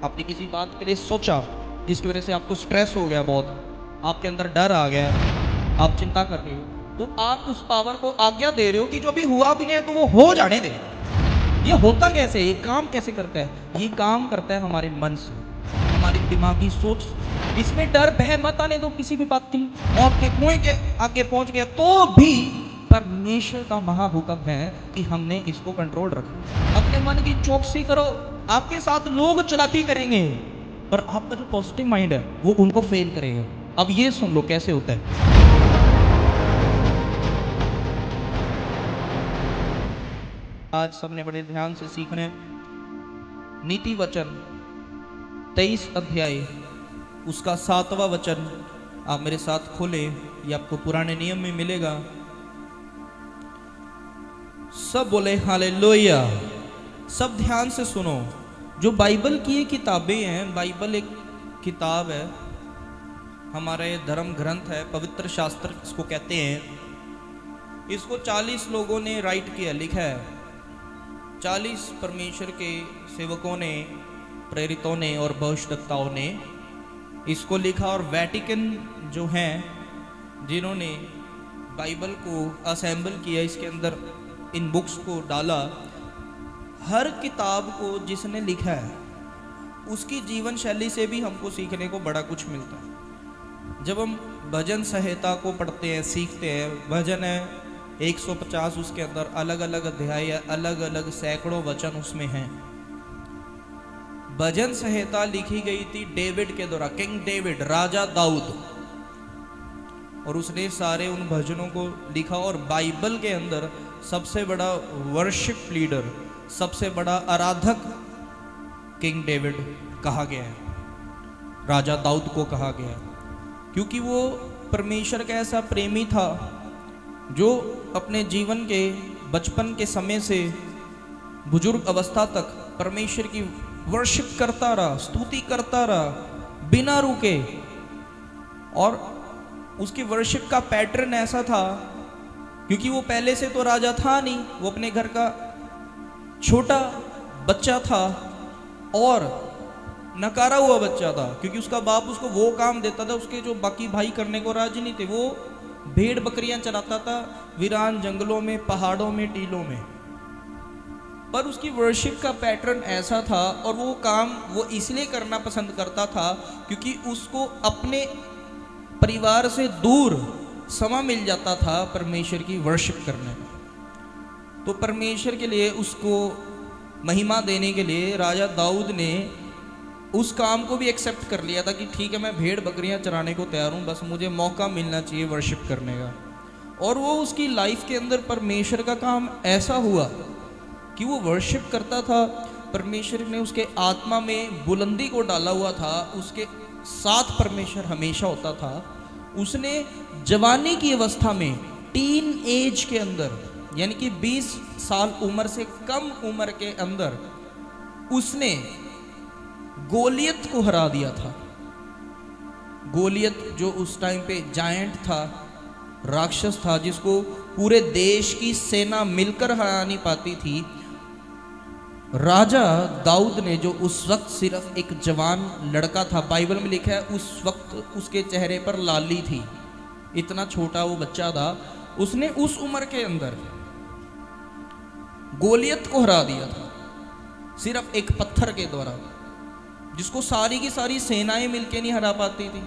आपने किसी बात के लिए सोचा जिसकी वजह से आपको स्ट्रेस हो गया, बहुत आपके अंदर डर आ गया, आप चिंता कर रहे हो, तो आप उस पावर को आज्ञा दे रहे हो कि जो भी हुआ भी है तो वो हो जाने दे। ये होता कैसे, ये काम कैसे करता है? ये काम करता है हमारे मन से, हमारी दिमागी सोच से। इसमें डर भय मत आने दो किसी भी बात की। मौत के कुएं के आगे पहुंच गया तो भी परमेश्वर का महाहुक्म है कि हमने इसको कंट्रोल रखा। अपने मन की चौकसी करो। आपके साथ लोग चलाकी करेंगे पर आपका जो पॉजिटिव माइंड है वो उनको फेल करेगा। अब ये सुन लो कैसे होता है। आज सबने बड़े ध्यान से सीखने नीति वचन 23 अध्याय उसका 7वां वचन आप मेरे साथ खोले। ये आपको पुराने नियम में मिलेगा। सब बोले हालेलुया। सब ध्यान से सुनो। जो बाइबल की ये किताबें हैं, बाइबल एक किताब है, हमारा ये धर्म ग्रंथ है, पवित्र शास्त्र इसको कहते हैं। इसको 40 लोगों ने राइट किया, लिखा है। 40 परमेश्वर के सेवकों ने, प्रेरितों ने और भविष्यवक्ताओं ने इसको लिखा। और वेटिकन जो हैं, जिन्होंने बाइबल को असेंबल किया, इसके अंदर इन बुक्स को डाला, हर किताब को जिसने लिखा है उसकी जीवन शैली से भी हमको सीखने को बड़ा कुछ मिलता है। जब हम भजन संहिता को पढ़ते हैं, सीखते हैं, भजन है 150, उसके अंदर अलग अलग अध्याय, अलग अलग सैकड़ों वचन उसमें हैं। भजन संहिता लिखी गई थी डेविड के द्वारा, किंग डेविड, राजा दाऊद, और उसने सारे उन भजनों को लिखा। और बाइबल के अंदर सबसे बड़ा वर्शिप लीडर, सबसे बड़ा आराधक किंग डेविड कहा गया है, राजा दाऊद को कहा गया है, क्योंकि वो परमेश्वर का ऐसा प्रेमी था जो अपने जीवन के बचपन के समय से बुजुर्ग अवस्था तक परमेश्वर की वर्शिप करता रहा, स्तुति करता रहा बिना रुके। और उसकी वर्शिप का पैटर्न ऐसा था, क्योंकि वो पहले से तो राजा था नहीं, वो अपने घर का छोटा बच्चा था और नकारा हुआ बच्चा था, क्योंकि उसका बाप उसको वो काम देता था उसके जो बाकी भाई करने को राजी नहीं थे। वो भेड़ बकरियां चराता था वीरान जंगलों में, पहाड़ों में, टीलों में। पर उसकी वर्शिप का पैटर्न ऐसा था और वो काम वो इसलिए करना पसंद करता था क्योंकि उसको अपने परिवार से दूर समय मिल जाता था परमेश्वर की वर्शिप करने में। तो परमेश्वर के लिए उसको महिमा देने के लिए राजा दाऊद ने उस काम को भी एक्सेप्ट कर लिया था कि ठीक है, मैं भेड़ बकरियां चराने को तैयार हूँ, बस मुझे मौका मिलना चाहिए वर्शिप करने का। और वो उसकी लाइफ के अंदर परमेश्वर का काम ऐसा हुआ कि वो वर्शिप करता था। परमेश्वर ने उसके आत्मा में बुलंदी को डाला हुआ था, उसके साथ परमेश्वर हमेशा होता था। उसने जवानी की अवस्था में, टीन एज के अंदर, यानी कि 20 साल उम्र से कम उम्र के अंदर उसने गोलियत को हरा दिया था। गोलियत जो उस टाइम पे जायंट था, राक्षस था, जिसको पूरे देश की सेना मिलकर हरा नहीं पाती थी। राजा दाऊद ने, जो उस वक्त सिर्फ एक जवान लड़का था, बाइबल में लिखा है उस वक्त उसके चेहरे पर लाली थी, इतना छोटा वो बच्चा था, उसने उस उम्र के अंदर गोलियत को हरा दिया था सिर्फ एक पत्थर के द्वारा, जिसको सारी की सारी सेनाएं मिलके नहीं हरा पाती थी,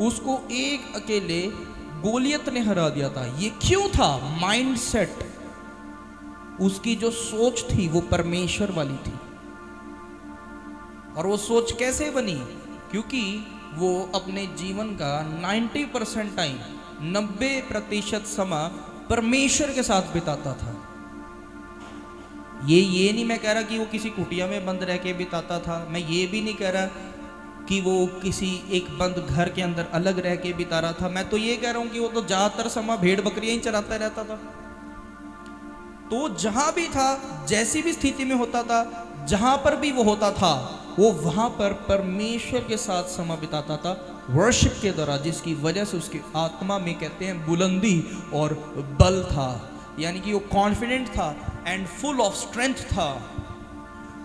उसको एक अकेले गोलियत ने हरा दिया था। ये क्यों था? माइंडसेट, उसकी जो सोच थी वो परमेश्वर वाली थी। और वो सोच कैसे बनी? क्योंकि वो अपने जीवन का 90% टाइम, 90% समय परमेश्वर के साथ बिताता था। ये नहीं मैं कह रहा कि वो किसी कुटिया में बंद रह के बिताता था, मैं ये भी नहीं कह रहा कि वो किसी एक बंद घर के अंदर अलग रह के बिता रहा था। मैं तो ये कह रहा हूँ कि वो तो ज़्यादातर समय भेड़ बकरियां ही चराता रहता था। तो जहां भी था, जैसी भी स्थिति में होता था, जहां पर भी वो होता था, वो वहां पर परमेश्वर के साथ समय बिताता था वर्शिप के द्वारा, जिसकी वजह से उसकी आत्मा में कहते हैं बुलंदी और बल था, यानी कि वो कॉन्फिडेंट था एंड फुल ऑफ स्ट्रेंथ था।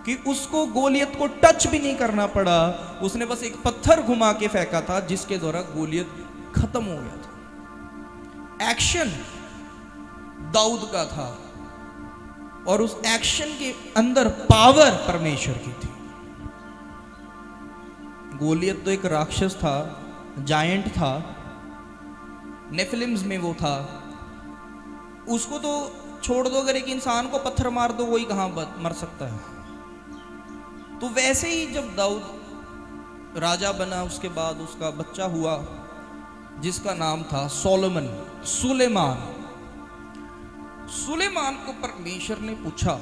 कि उसको गोलियत को टच भी नहीं करना पड़ा। उसने बस एक पत्थर घुमा के फेंका था जिसके द्वारा गोलियत खत्म हो गया था। एक्शन दाऊद का था और उस एक्शन के अंदर पावर परमेश्वर की थी। गोलियत तो एक राक्षस था, जायंट था, नेफिलिम्स में वो था। उसको तो छोड़ दो, अगर एक इंसान को पत्थर मार दो वही कहां मर सकता है। तो वैसे ही जब दाऊद राजा बना, उसके बाद उसका बच्चा हुआ जिसका नाम था सोलोमन, सुलेमान। सुलेमान को परमेश्वर ने पूछा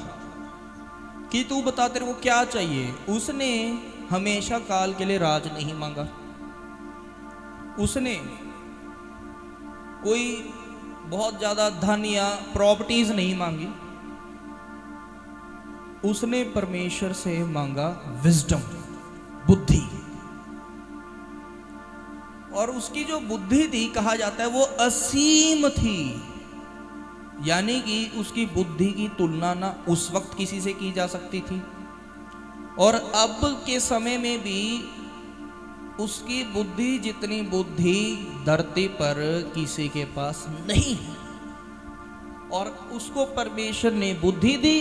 कि तू बता तेरे को क्या चाहिए। उसने हमेशा काल के लिए राज नहीं मांगा, उसने कोई बहुत ज्यादा धन या प्रॉपर्टीज नहीं मांगी, उसने परमेश्वर से मांगा विजडम, बुद्धि। और उसकी जो बुद्धि थी, कहा जाता है वो असीम थी, यानी कि उसकी बुद्धि की तुलना ना उस वक्त किसी से की जा सकती थी और अब के समय में भी उसकी बुद्धि जितनी बुद्धि धरती पर किसी के पास नहीं है। और उसको परमेश्वर ने बुद्धि दी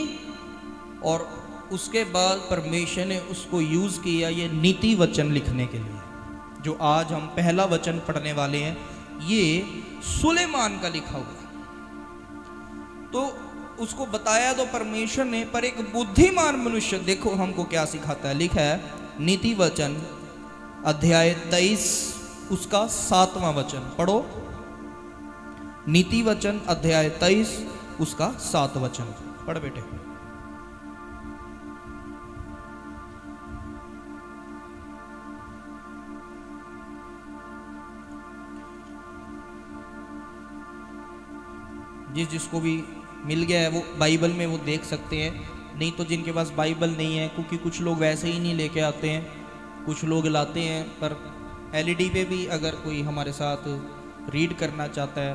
और उसके बाद परमेश्वर ने उसको यूज किया ये नीति वचन लिखने के लिए, जो आज हम पहला वचन पढ़ने वाले हैं, ये सुलेमान का लिखा हुआ। तो उसको बताया तो परमेश्वर ने, पर एक बुद्धिमान मनुष्य देखो हमको क्या सिखाता है। लिखा है नीति वचन अध्याय 23 उसका 7वां वचन पढ़ो। नीति वचन अध्याय 23 उसका 7 वचन पढ़ बेटे। जिसको भी मिल गया है वो बाइबल में वो देख सकते हैं, नहीं तो जिनके पास बाइबल नहीं है, क्योंकि कुछ लोग वैसे ही नहीं लेके आते हैं, कुछ लोग लाते हैं, पर एलईडी पे भी अगर कोई हमारे साथ रीड करना चाहता है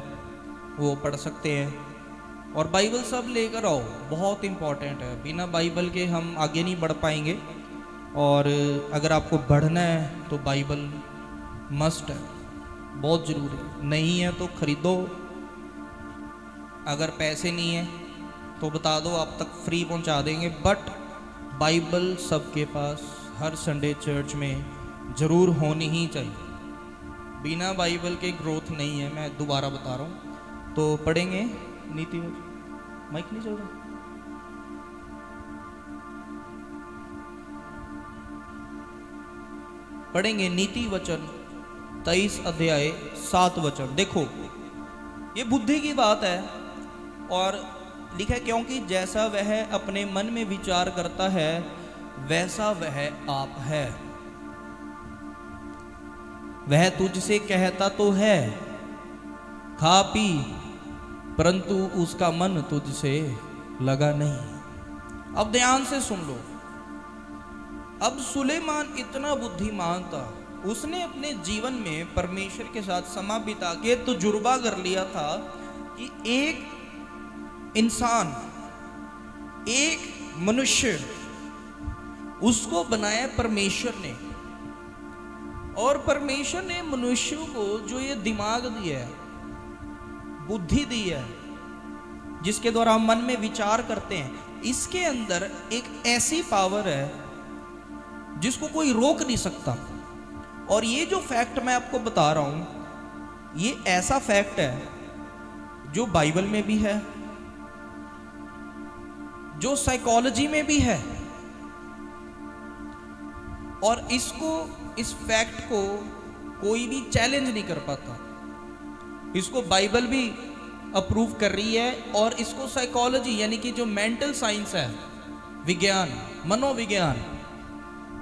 वो पढ़ सकते हैं। और बाइबल सब लेकर आओ, बहुत इम्पॉर्टेंट है, बिना बाइबल के हम आगे नहीं बढ़ पाएंगे। और अगर आपको बढ़ना है तो बाइबल मस्ट है, बहुत ज़रूरी। नहीं है तो खरीदो, अगर पैसे नहीं है तो बता दो, आप तक फ्री पहुंचा देंगे। बट बाइबल सबके पास हर संडे चर्च में ज़रूर होनी ही चाहिए। बिना बाइबल के ग्रोथ नहीं है, मैं दोबारा बता रहा हूँ। तो पढ़ेंगे नीति, माइक नहीं चल रहा, पढ़ेंगे नीति वचन 23 अध्याय 7 वचन। देखो ये बुद्धि की बात है और लिखा है, क्योंकि जैसा वह अपने मन में विचार करता है वैसा वह आप है। वह तुझसे कहता तो है खा पी, परंतु उसका मन तुझसे लगा नहीं। अब ध्यान से सुन लो। अब सुलेमान इतना बुद्धिमान था, उसने अपने जीवन में परमेश्वर के साथ समा बिता के तजुर्बा कर लिया था कि एक इंसान, एक मनुष्य, उसको बनाया परमेश्वर ने। और परमेश्वर ने मनुष्य को जो ये दिमाग दिया है, बुद्धि दी है, जिसके द्वारा हम मन में विचार करते हैं, इसके अंदर एक ऐसी पावर है जिसको कोई रोक नहीं सकता। और ये जो फैक्ट मैं आपको बता रहा हूं, ये ऐसा फैक्ट है जो बाइबल में भी है, जो साइकोलॉजी में भी है। और इस फैक्ट को कोई भी चैलेंज नहीं कर पाता। इसको बाइबल भी अप्रूव कर रही है और इसको साइकोलॉजी यानी कि जो मेंटल साइंस है, विज्ञान, मनोविज्ञान,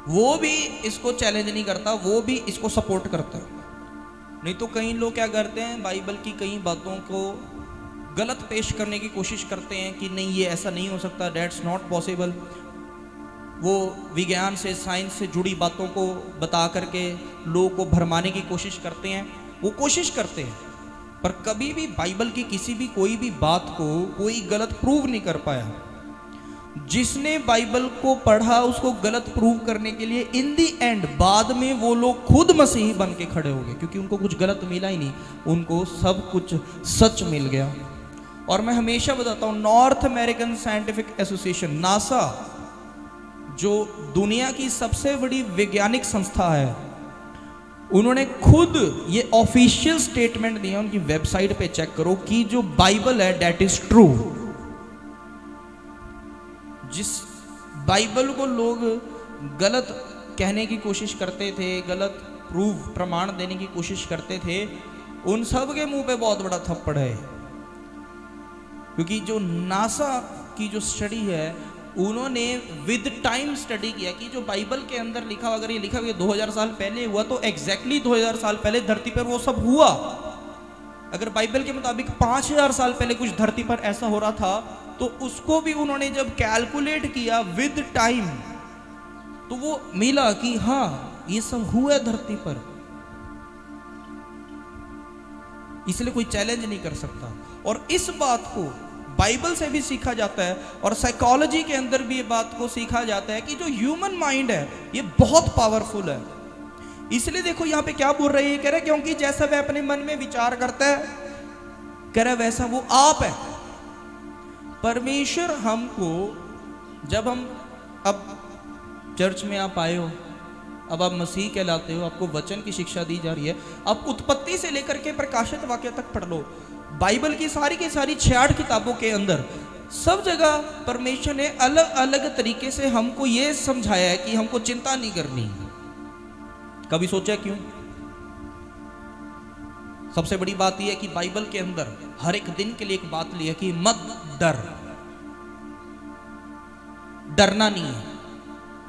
वो भी इसको चैलेंज नहीं करता, वो भी इसको सपोर्ट करता है। नहीं तो कई लोग क्या करते हैं, बाइबल की कई बातों को गलत पेश करने की कोशिश करते हैं कि नहीं ये ऐसा नहीं हो सकता, दैट्स नॉट पॉसिबल। वो विज्ञान से, साइंस से जुड़ी बातों को बता करके लोगों को भरमाने की कोशिश करते हैं। वो कोशिश करते हैं पर कभी भी बाइबल की किसी भी कोई भी बात को कोई गलत प्रूव नहीं कर पाया। जिसने बाइबल को पढ़ा उसको गलत प्रूव करने के लिए इन दी एंड बाद में वो लोग खुद मसीही बन के खड़े हो गए, क्योंकि उनको कुछ गलत मिला ही नहीं, उनको सब कुछ सच मिल गया। और मैं हमेशा बताता हूँ, north American scientific association NASA, जो दुनिया की सबसे बड़ी वैज्ञानिक संस्था है, उन्होंने खुद ये ऑफिशियल स्टेटमेंट दिया, उनकी वेबसाइट पे चेक करो, कि जो बाइबल है दैट इज ट्रू। जिस बाइबल को लोग गलत कहने की कोशिश करते थे, गलत प्रूफ प्रमाण देने की कोशिश करते थे, उन सब के मुंह पे बहुत बड़ा थप्पड़ है। क्योंकि जो नासा की जो स्टडी है, उन्होंने विद टाइम स्टडी किया कि जो बाइबल के अंदर लिखा, अगर ये लिखा हुआ 2000 साल पहले हुआ तो एग्जैक्टली 2000 साल पहले धरती पर वो सब हुआ। अगर बाइबल के मुताबिक 5000 साल पहले कुछ धरती पर ऐसा हो रहा था, तो उसको भी उन्होंने जब कैलकुलेट किया विद टाइम, तो वो मिला कि हाँ ये सब हुआ है धरती पर। इसलिए कोई चैलेंज नहीं कर सकता। और इस बात को बाइबल से भी सीखा जाता है, और साइकोलॉजी के अंदर भी ये बात को सीखा जाता है कि जो ह्यूमन माइंड है ये बहुत पावरफुल है। इसलिए देखो यहाँ पे क्या बोल रही है, कह रहे क्योंकि जैसा वह अपने मन में विचार करता है, कह रहे वैसा वो आप है। परमेश्वर हमको, जब हम अब चर्च में आप आए हो, अब आप मसीह कहलाते हो, आपको वचन की शिक्षा दी जा रही है, आप उत्पत्ति से लेकर के प्रकाशित वाक्य तक पढ़ लो, बाइबल की सारी 66 किताबों के अंदर सब जगह परमेश्वर ने अलग अलग तरीके से हमको ये समझाया है कि हमको चिंता नहीं करनी। कभी सोचा क्यों? सबसे बड़ी बात यह है कि बाइबल के अंदर हर एक दिन के लिए एक बात ली है कि मत डर, डरना नहीं है।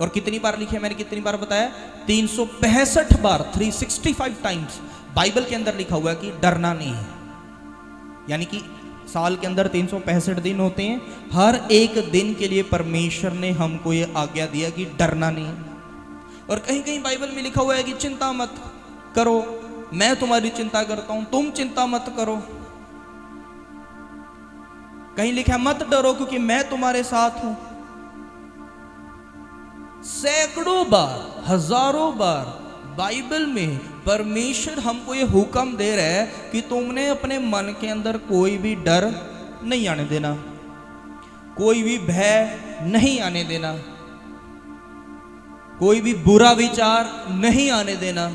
और कितनी बार लिखे, मैंने कितनी बार बताया, 365 बार, 365 टाइम्स बाइबल के अंदर लिखा हुआ है कि डरना नहीं है। यानी कि साल के अंदर 365 दिन होते हैं, हर एक दिन के लिए परमेश्वर ने हमको ये आज्ञा दिया कि डरना नहीं है। और कहीं कहीं बाइबल में लिखा हुआ है कि चिंता मत करो, मैं तुम्हारी चिंता करता हूं, तुम चिंता मत करो। कहीं लिखा है मत डरो क्योंकि मैं तुम्हारे साथ हूं। सैकड़ों बार, हजारों बार बाइबल में परमेश्वर हमको ये हुक्म दे रहा है कि तुमने अपने मन के अंदर कोई भी डर नहीं आने देना, कोई भी भय नहीं आने देना, कोई भी बुरा विचार नहीं आने देना,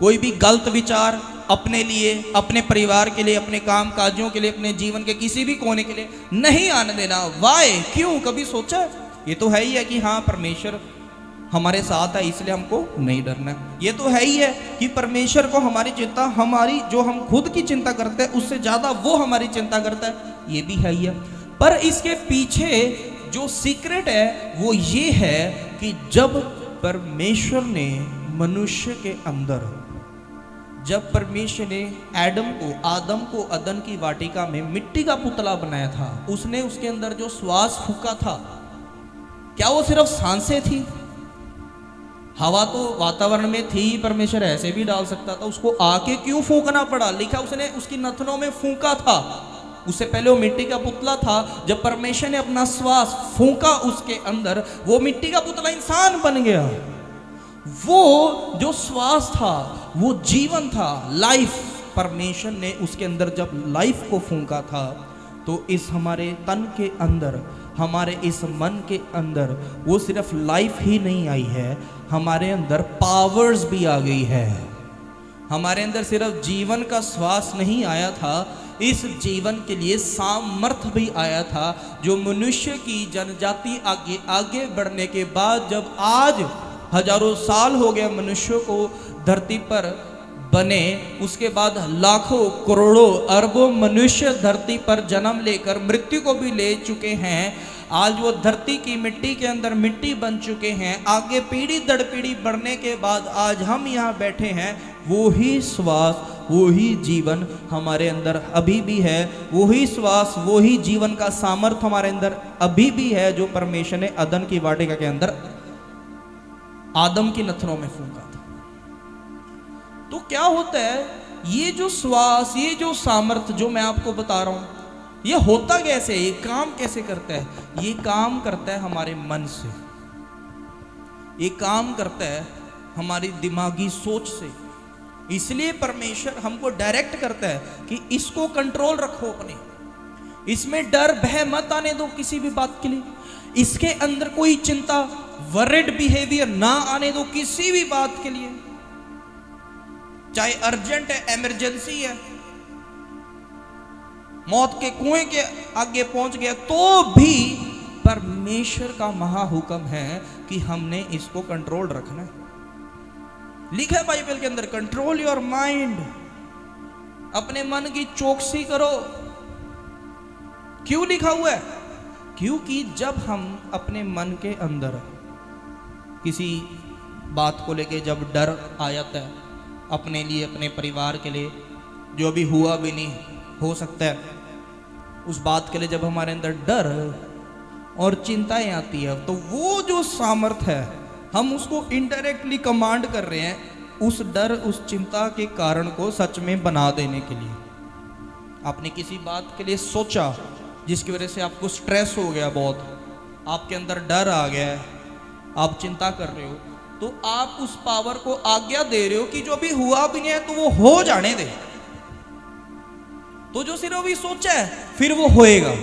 कोई भी गलत विचार अपने लिए, अपने परिवार के लिए, अपने काम काजों के लिए, अपने जीवन के किसी भी कोने के लिए नहीं आने देना। वाई? क्यों? कभी सोचा? ये तो है ही है कि हाँ परमेश्वर हमारे साथ है, इसलिए हमको नहीं डरना। ये तो है ही है कि परमेश्वर को हमारी चिंता, हमारी जो हम खुद की चिंता करते हैं उससे ज्यादा वो हमारी चिंता करता है, ये भी है ही है। पर इसके पीछे जो सीक्रेट है वो ये है कि जब परमेश्वर ने मनुष्य के अंदर, जब परमेश्वर ने आदम को अदन की वाटिका में मिट्टी का पुतला बनाया था, उसने उसके अंदर जो श्वास फूका था, क्या वो सिर्फ सांसें थी? हवा तो वातावरण में थी, परमेश्वर ऐसे भी डाल सकता था, उसको आके क्यों फूंकना पड़ा? लिखा उसने उसकी नथनों में फूंका था। उससे पहले वो मिट्टी का पुतला था, जब परमेश्वर ने अपना श्वास फूंका उसके अंदर, वो मिट्टी का पुतला इंसान बन गया। वो जो श्वास था वो जीवन था, लाइफ। परमेश्वर ने उसके अंदर जब लाइफ को फूंका था, तो इस हमारे तन के अंदर, हमारे इस मन के अंदर वो सिर्फ लाइफ ही नहीं आई है, हमारे अंदर पावर्स भी आ गई है। हमारे अंदर सिर्फ जीवन का श्वास नहीं आया था, इस जीवन के लिए सामर्थ्य भी आया था, जो मनुष्य की जनजाति आगे आगे बढ़ने के बाद, जब आज हजारों साल हो गए मनुष्यों को धरती पर बने, उसके बाद लाखों करोड़ों अरबों मनुष्य धरती पर जन्म लेकर मृत्यु को भी ले चुके हैं। आज वो धरती की मिट्टी के अंदर मिट्टी बन चुके हैं। आगे पीढ़ी दर पीढ़ी बढ़ने के बाद आज हम यहाँ बैठे हैं। वो ही श्वास, वो ही जीवन हमारे अंदर अभी भी है। वो ही श्वास, वो ही जीवन का सामर्थ्य हमारे अंदर अभी भी है, जो परमेश्वर ने अदन की वाटिका के अंदर आदम की नथनों में फूंका था। तो क्या होता है, ये जो श्वास, ये जो सामर्थ्य जो मैं आपको बता रहा हूं, ये होता कैसे, ये काम कैसे करता है? ये काम करता है हमारे मन से, ये काम करता है हमारी दिमागी सोच से। इसलिए परमेश्वर हमको डायरेक्ट करता है कि इसको कंट्रोल रखो अपने, इसमें डर भय मत आने दो किसी भी बात के लिए, इसके अंदर कोई चिंता वरिड बिहेवियर ना आने दो किसी भी बात के लिए, चाहे अर्जेंट है, इमरजेंसी है, मौत के कुएं के आगे पहुंच गया, तो भी परमेश्वर का महाहुक्म है कि हमने इसको कंट्रोल रखना है। लिखा है बाइबल के अंदर, कंट्रोल योर माइंड, अपने मन की चौकसी करो। क्यों लिखा हुआ है? क्योंकि जब हम अपने मन के अंदर किसी बात को लेके जब डर आ जाता है, अपने लिए, अपने परिवार के लिए, जो अभी हुआ भी नहीं हो सकता है, उस बात के लिए जब हमारे अंदर डर और चिंताएं आती है, तो वो जो सामर्थ है हम उसको इनडायरेक्टली कमांड कर रहे हैं उस डर, उस चिंता के कारण को सच में बना देने के लिए। आपने किसी बात के लिए सोचा जिसकी वजह से आपको स्ट्रेस हो गया, बहुत आपके अंदर डर आ गया है, आप चिंता कर रहे हो, तो आप उस पावर को आज्ञा दे रहे हो कि जो अभी हुआ भी नहीं है तो वो हो जाने दे। तो जो सिर्फ अभी सोचा है फिर वो होएगा,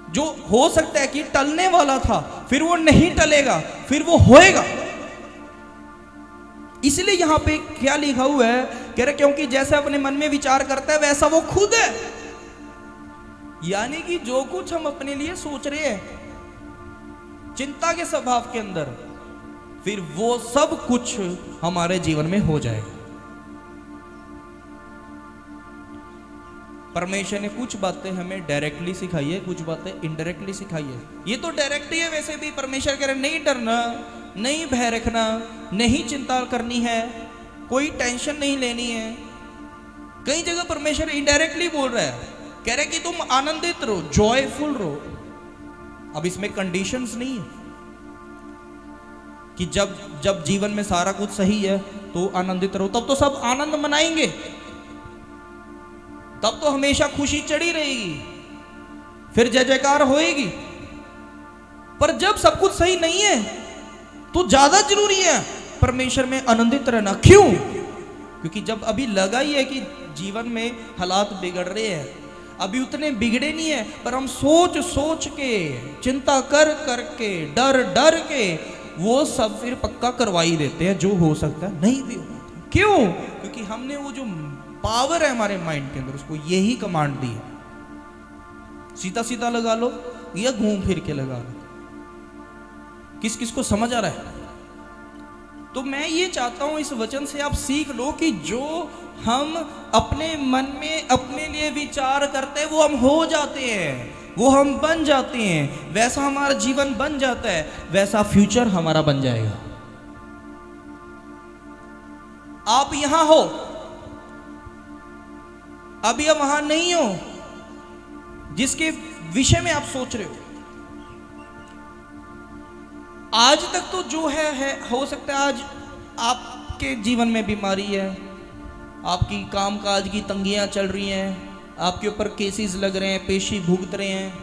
जो हो सकता है कि टलने वाला था फिर वो नहीं टलेगा, फिर वो होएगा। इसलिए यहां पे क्या लिखा हुआ है, कह रहे क्योंकि जैसे अपने मन में विचार करता है वैसा वो खुद है। यानी कि जो कुछ हम अपने लिए सोच रहे हैं चिंता के स्वभाव के अंदर, फिर वो सब कुछ हमारे जीवन में हो जाएगा। परमेश्वर ने कुछ बातें हमें डायरेक्टली सिखाई है, कुछ बातें इनडायरेक्टली सिखाई है। ये तो डायरेक्ट ही है, वैसे भी परमेश्वर कह रहे नहीं डरना, नहीं भय रखना, नहीं चिंता करनी है, कोई टेंशन नहीं लेनी है। कई जगह परमेश्वर इनडायरेक्टली बोल रहा है, कह रहे कि तुम आनंदित रहो, जॉयफुल रहो। अब इसमें कंडीशंस नहीं है कि जब जीवन में सारा कुछ सही है तो आनंदित रहो, तब तो सब आनंद मनाएंगे, तब तो हमेशा खुशी चढ़ी रहेगी, फिर जय जयकार होएगी। पर जब सब कुछ सही नहीं है तो ज्यादा जरूरी है परमेश्वर में आनंदित रहना। क्यों? क्योंकि जब अभी लगा ही है कि जीवन में हालात बिगड़ रहे हैं, अभी उतने बिगड़े नहीं है, पर हम सोच सोच के, चिंता कर करके, डर डर के वो सब फिर पक्का करवाई देते हैं जो हो सकता है नहीं भी होता। क्यों? क्योंकि हमने वो जो पावर है हमारे माइंड के अंदर उसको यही कमांड दी है, सीधा सीधा लगा लो या घूम फिर के लगा लो। किस किस को समझ आ रहा है? तो मैं ये चाहता हूं इस वचन से आप सीख लो कि जो हम अपने मन में अपने लिए विचार करते हैं वो हम हो जाते हैं, वो हम बन जाते हैं, वैसा हमारा जीवन बन जाता है, वैसा फ्यूचर हमारा बन जाएगा। आप यहां हो, अभी आप वहां नहीं हो जिसके विषय में आप सोच रहे हो। आज तक तो जो है हो सकता है आज आपके जीवन में बीमारी है, आपकी कामकाज की तंगियां चल रही हैं, आपके ऊपर केसेस लग रहे हैं, पेशी भुगत रहे हैं,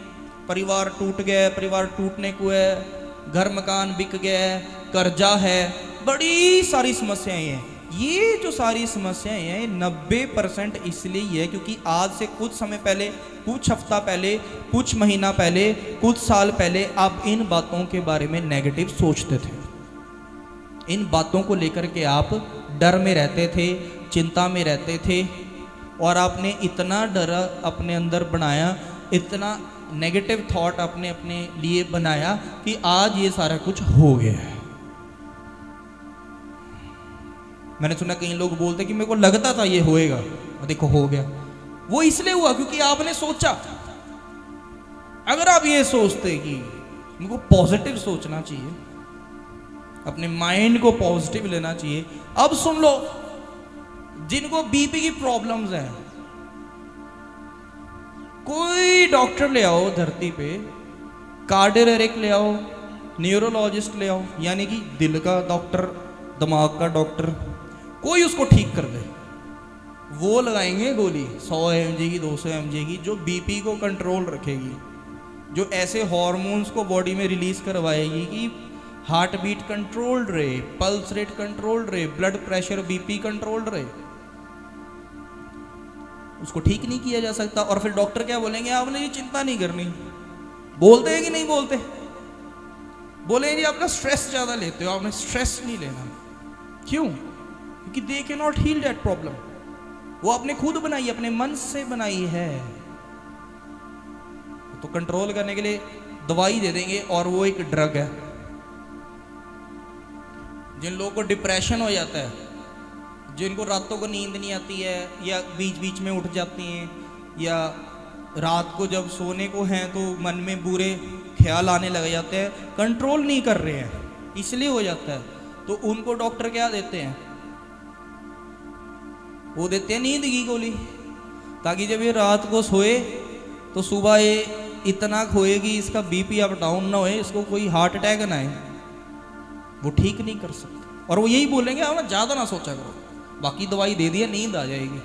परिवार टूट गया है, परिवार टूटने को है, घर मकान बिक गया है, कर्जा है, बड़ी सारी समस्याएं हैं। ये जो सारी समस्याएं हैं 90% इसलिए है क्योंकि आज से कुछ समय पहले, कुछ हफ्ता पहले, कुछ महीना पहले, कुछ साल पहले आप इन बातों के बारे में नेगेटिव सोचते थे, इन बातों को लेकर के आप डर में रहते थे, चिंता में रहते थे, और आपने इतना डर अपने अंदर बनाया, इतना नेगेटिव थॉट आपने अपने लिए बनाया कि आज ये सारा कुछ हो गया है। मैंने सुना कई लोग बोलते कि मेरे को लगता था ये होएगा, देखो हो गया। वो इसलिए हुआ क्योंकि आपने सोचा। अगर आप ये सोचते कि मेरे को पॉजिटिव सोचना चाहिए, अपने माइंड को पॉजिटिव लेना चाहिए। अब सुन लो, जिनको बीपी की प्रॉब्लम्स हैं, कोई डॉक्टर ले आओ धरती पे, कार्डियोलॉजिस्ट ले आओ, न्यूरोलॉजिस्ट ले आओ, यानी कि दिल का डॉक्टर, दिमाग का डॉक्टर, कोई उसको ठीक कर दे। वो लगाएंगे गोली 100 mg की 200 mg की, जो बीपी को कंट्रोल रखेगी, जो ऐसे हॉर्मोन्स को बॉडी में रिलीज करवाएगी कि हार्ट बीट कंट्रोल्ड रहे, पल्स रेट कंट्रोल्ड रहे, ब्लड प्रेशर बीपी कंट्रोल्ड रहे। उसको ठीक नहीं किया जा सकता। और फिर डॉक्टर क्या बोलेंगे, आपने ये चिंता नहीं करनी। बोलते हैं कि नहीं बोलते? बोलेंगे आपका स्ट्रेस ज्यादा लेते हो, आपने स्ट्रेस नहीं लेना। क्यों? क्योंकि they can not heal that problem. वो आपने खुद बनाई, अपने मन से बनाई है। तो कंट्रोल करने के लिए दवाई दे देंगे, और वो एक ड्रग है। जिन लोगों को डिप्रेशन हो जाता है, जिनको रातों को नींद नहीं आती है, या बीच बीच में उठ जाती हैं, या रात को जब सोने को हैं तो मन में बुरे ख्याल आने लग जाते हैं, कंट्रोल नहीं कर रहे हैं, इसलिए हो जाता है। तो उनको डॉक्टर क्या देते हैं? वो देते हैं नींद की गोली, ताकि जब ये रात को सोए तो सुबह ये इतना खोएगी, इसका बीपी अप डाउन ना होए, इसको कोई हार्ट अटैक ना आए। वो ठीक नहीं कर सकते। और वो यही बोलेंगे आप ज़्यादा ना सोचा करो, बाकी दवाई दे दिया नींद आ जाएगी।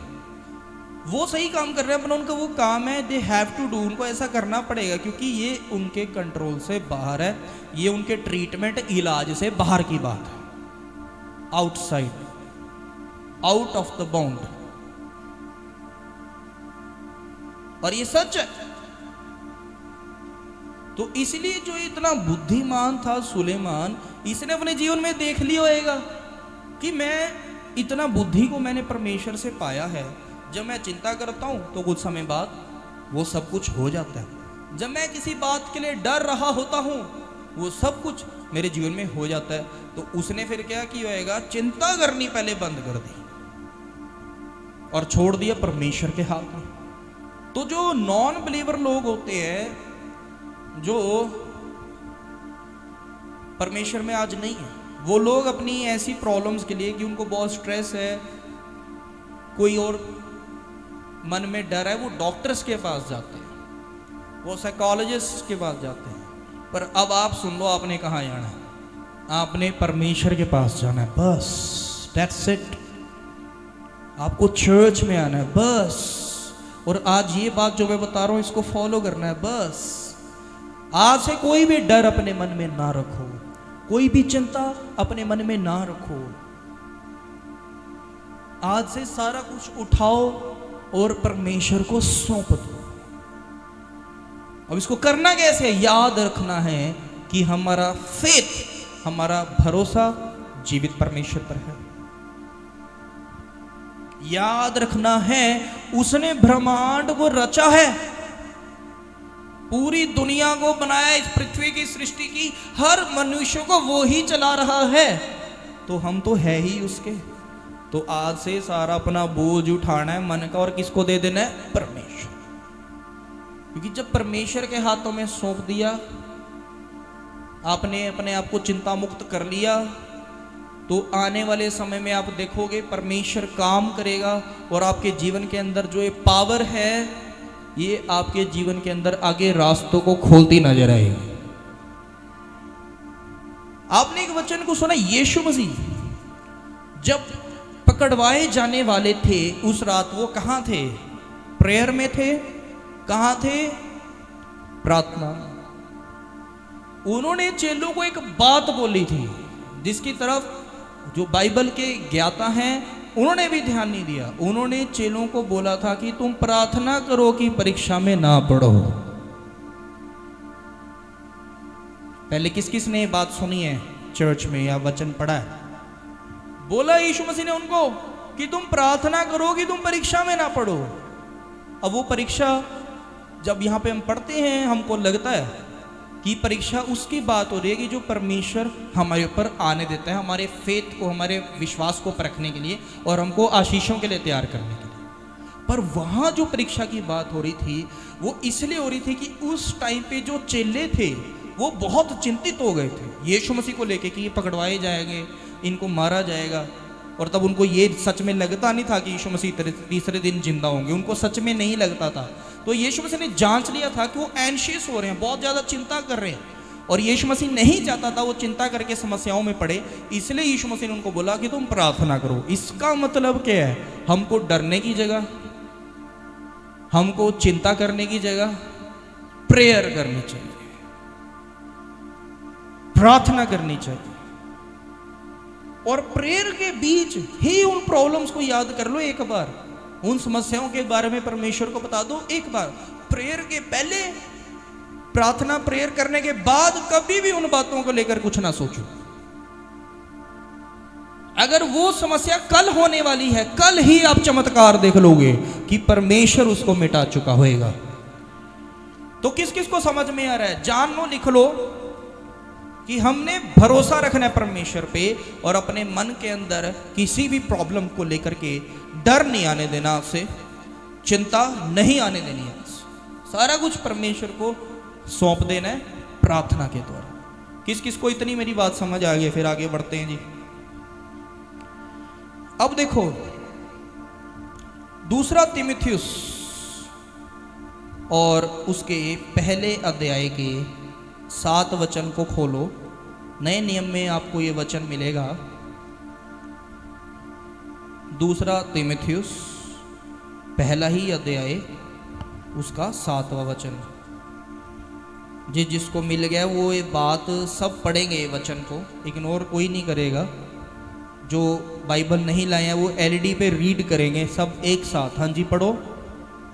वो सही काम कर रहे हैं अपना, उनका वो काम है, दे हैव टू डू, उनको ऐसा करना पड़ेगा, क्योंकि ये उनके कंट्रोल से बाहर है। ये उनके ट्रीटमेंट इलाज से बाहर की बात है, outside, out of the bound. और ये सच है। तो इसलिए जो इतना बुद्धिमान था सुलेमान, इसने अपने जीवन में देख लिया होगा कि मैं इतना बुद्धि को मैंने परमेश्वर से पाया है। जब मैं चिंता करता हूं तो कुछ समय बाद वो सब कुछ हो जाता है। जब मैं किसी बात के लिए डर रहा होता हूं, वो सब कुछ मेरे जीवन में हो जाता है। तो उसने फिर क्या किया होगा, चिंता करनी पहले बंद कर दी और छोड़ दिया परमेश्वर के हाथ में। तो जो नॉन बिलीवर लोग होते हैं, जो परमेश्वर में आज नहीं है, वो लोग अपनी ऐसी प्रॉब्लम्स के लिए कि उनको बहुत स्ट्रेस है, कोई और मन में डर है, वो डॉक्टर्स के पास जाते हैं, वो साइकोलॉजिस्ट के पास जाते हैं। पर अब आप सुन लो, आपने कहाँ जाना है? आपने परमेश्वर के पास जाना है, बस, दैट्स इट। आपको चर्च में आना है, बस। और आज ये बात जो मैं बता रहा हूं, इसको फॉलो करना है, बस। आज से कोई भी डर अपने मन में ना रखो, कोई भी चिंता अपने मन में ना रखो। आज से सारा कुछ उठाओ और परमेश्वर को सौंप दो। अब इसको करना कैसे? याद रखना है कि हमारा फेथ, हमारा भरोसा जीवित परमेश्वर पर है। याद रखना है उसने ब्रह्मांड को रचा है, पूरी दुनिया को बनाया, इस पृथ्वी की सृष्टि की हर मनुष्य को वो ही चला रहा है। तो हम तो है ही उसके। तो आज से सारा अपना बोझ उठाना है मन का, और किसको दे देना है? परमेश्वर। क्योंकि जब परमेश्वर के हाथों में सौंप दिया, आपने अपने आप को चिंता मुक्त कर लिया, तो आने वाले समय में आप देखोगे परमेश्वर काम करेगा, और आपके जीवन के अंदर जो ये पावर है, ये आपके जीवन के अंदर आगे रास्तों को खोलती नजर आएगी। आपने एक वचन को सुना, यीशु मसीह जब पकड़वाए जाने वाले थे उस रात, वो कहां थे? प्रेयर में थे। कहां थे? प्रार्थना। उन्होंने चेलों को एक बात बोली थी, जिसकी तरफ जो बाइबल के ज्ञाता हैं उन्होंने भी ध्यान नहीं दिया। उन्होंने चेलों को बोला था कि तुम प्रार्थना करो कि परीक्षा में ना पड़ो। पहले किस किस ने बात सुनी है चर्च में या वचन पढ़ा है? बोला यीशु मसीह ने उनको कि तुम प्रार्थना करो कि तुम परीक्षा में ना पड़ो। अब वो परीक्षा जब यहां पे हम पढ़ते हैं, हमको लगता है कि परीक्षा उसकी बात हो रही है कि जो परमेश्वर हमारे ऊपर आने देता है, हमारे फेथ को, हमारे विश्वास को परखने के लिए और हमको आशीषों के लिए तैयार करने के लिए। पर वहाँ जो परीक्षा की बात हो रही थी, वो इसलिए हो रही थी कि उस टाइम पे जो चेले थे वो बहुत चिंतित हो गए थे यीशु मसीह को लेके कि ये पकड़वाए जाएंगे, इनको मारा जाएगा। और तब उनको ये सच में लगता नहीं था कि यीशु मसीह तीसरे दिन जिंदा होंगे, उनको सच में नहीं लगता था। तो यीशु मसीह ने जांच लिया था कि वो एंशियस हो रहे हैं, बहुत ज़्यादा चिंता कर रहे हैं। और यीशु मसीह नहीं चाहता था वो चिंता करके समस्याओं में पड़े, इसलिए यीशु मसीह ने उनको बोला कि तुम प्रार्थना करो। इसका मतलब क्या है? हमको डरने की जगह, हमको चिंता करने की जगह प्रेयर करनी चाहिए, प्रार्थना करनी चाहिए। और प्रेयर के बीच ही उन प्रॉब्लम्स को याद कर लो एक बार, उन समस्याओं के बारे में परमेश्वर को बता दो एक बार। प्रेयर के पहले, प्रार्थना प्रेयर करने के बाद कभी भी उन बातों को लेकर कुछ ना सोचो। अगर वो समस्या कल होने वाली है, कल ही आप चमत्कार देख लोगे कि परमेश्वर उसको मिटा चुका होएगा। तो किस किस को समझ में आ रहा है? जान लो, लिख लो कि हमने भरोसा रखना है परमेश्वर पे और अपने मन के अंदर किसी भी प्रॉब्लम को लेकर के डर नहीं आने देना, आपसे चिंता नहीं आने देनी है। सारा कुछ परमेश्वर को सौंप देना है प्रार्थना के द्वारा। किस किस को इतनी मेरी बात समझ आ गई? फिर आगे बढ़ते हैं जी। अब देखो दूसरा तीमुथियुस और उसके पहले अध्याय के 7 वचन को खोलो। नए नियम में आपको ये वचन मिलेगा। दूसरा तीमुथियुस पहला ही अध्याय उसका 7वां वचन। जिसको मिल गया वो ये बात सब पढ़ेंगे, ये वचन को इग्नोर कोई नहीं करेगा। जो बाइबल नहीं लाए हैं वो एलईडी पे रीड करेंगे सब एक साथ। हाँ जी, पढ़ो।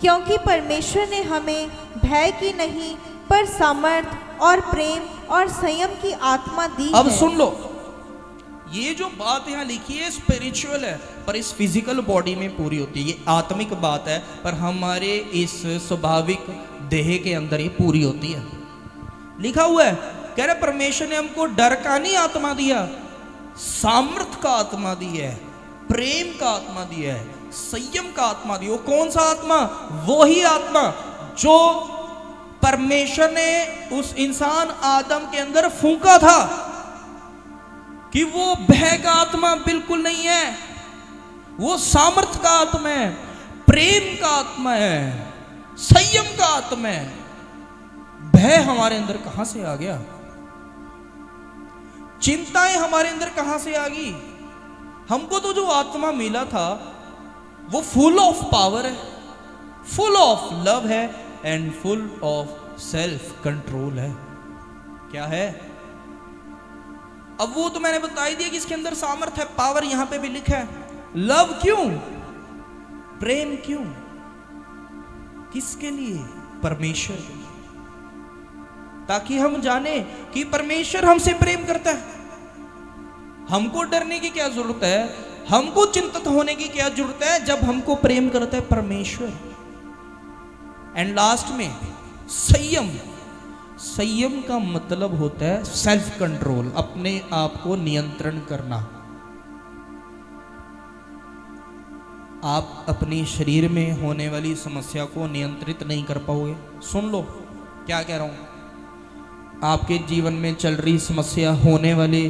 क्योंकि परमेश्वर ने हमें भय की नहीं पर सामर्थ और प्रेम और संयम की आत्मा दी अब है। सुन लो, ये जो बात यहाँ लिखी है स्पिरिचुअल है, पर इस फिजिकल बॉडी में पूरी होती है। ये आत्मिक बात है, पर हमारे इस स्वाभाविक देह के अंदर ये पूरी होती है। लिखा हुआ है, कह रहे परमेश्वर ने हमको डर का नहीं आत्मा दिया, सामर्थ का आत्मा दी है, प्रेम का आत्मा दिया है, संयम का आत्मा दिया। वो कौन सा आत्मा? वो ही आत्मा जो परमेश्वर ने उस इंसान आदम के अंदर फूंका था। कि वो भय का आत्मा बिल्कुल नहीं है, वो सामर्थ का आत्मा है, प्रेम का आत्मा है, संयम का आत्मा है। भय हमारे अंदर कहां से आ गया? चिंताएं हमारे अंदर कहां से आ गई? हमको तो जो आत्मा मिला था वो फुल ऑफ पावर है, फुल ऑफ लव है and full of self control है। क्या है? अब वो तो मैंने बता ही दिया कि इसके अंदर सामर्थ है, पावर यहां पे भी लिखा है। लव क्यों? प्रेम क्यों? किसके लिए? परमेश्वर के लिए। ताकि हम जाने कि परमेश्वर हमसे प्रेम करता है। हमको डरने की क्या जरूरत है? हमको चिंतित होने की क्या जरूरत है जब हमको प्रेम करता है परमेश्वर। एंड लास्ट में संयम। संयम का मतलब होता है सेल्फ कंट्रोल, अपने आप को नियंत्रण करना। आप अपने शरीर में होने वाली समस्या को नियंत्रित नहीं कर पाओगे। सुन लो क्या कह रहा हूं। आपके जीवन में चल रही समस्या, होने वाले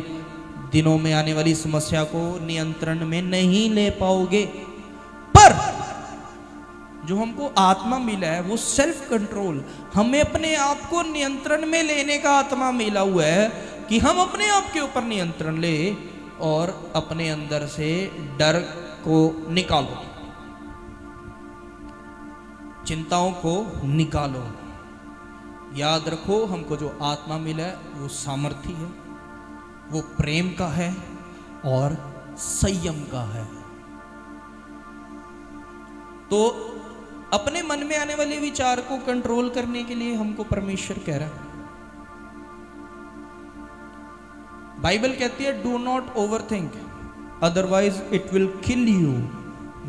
दिनों में आने वाली समस्या को नियंत्रण में नहीं ले पाओगे। पर जो हमको आत्मा मिला है वो सेल्फ कंट्रोल, हमें अपने आप को नियंत्रण में लेने का आत्मा मिला हुआ है कि हम अपने आप के ऊपर नियंत्रण ले और अपने अंदर से डर को निकालो, चिंताओं को निकालो। याद रखो, हमको जो आत्मा मिला है वो सामर्थी है, वो प्रेम का है और संयम का है। तो अपने मन में आने वाले विचार को कंट्रोल करने के लिए हमको परमेश्वर कह रहा है। बाइबल कहती है do not over think otherwise it will kill you.